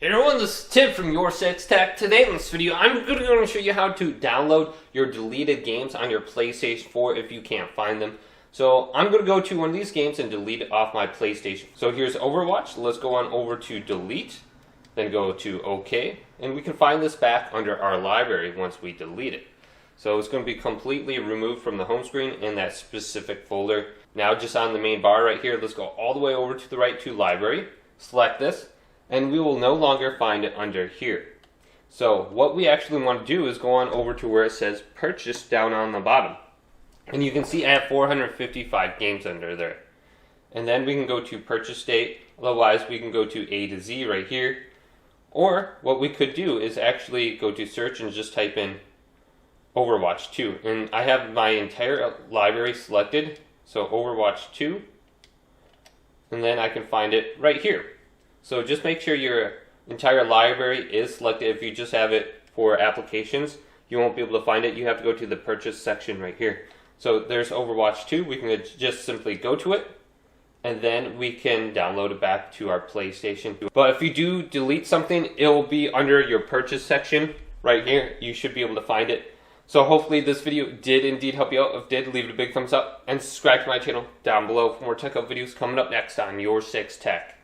Hey everyone, this is Tim from YourSixTech. Today in this video, I'm going to show you how to download your deleted games on your PlayStation 4 if you can't find them. So I'm going to go to one of these games and delete it off my PlayStation. So here's Overwatch. Let's go on over to delete, then go to OK, and we can find this back under our library once we delete it. So it's going to be completely removed from the home screen in that specific folder. Now just on the main bar right here, let's go all the way over to the right to library, select this, and we will no longer find it under here. So what we actually want to do is go on over to where it says purchase down on the bottom. And you can see I have 455 games under there. And then we can go to purchase date, otherwise we can go to A to Z right here. Or what we could do is actually go to search and just type in Overwatch 2. And I have my entire library selected, so Overwatch 2. And then I can find it right here. So just make sure your entire library is selected. If you just have it for applications, you won't be able to find it. You have to go to the purchase section right here. So there's Overwatch 2. We can just simply go to it, and then we can download it back to our PlayStation. But if you do delete something, it will be under your purchase section right here. You should be able to find it. So hopefully this video did indeed help you out. If it did, leave it a big thumbs up and subscribe to my channel down below for more tech videos coming up next on YourSixTech.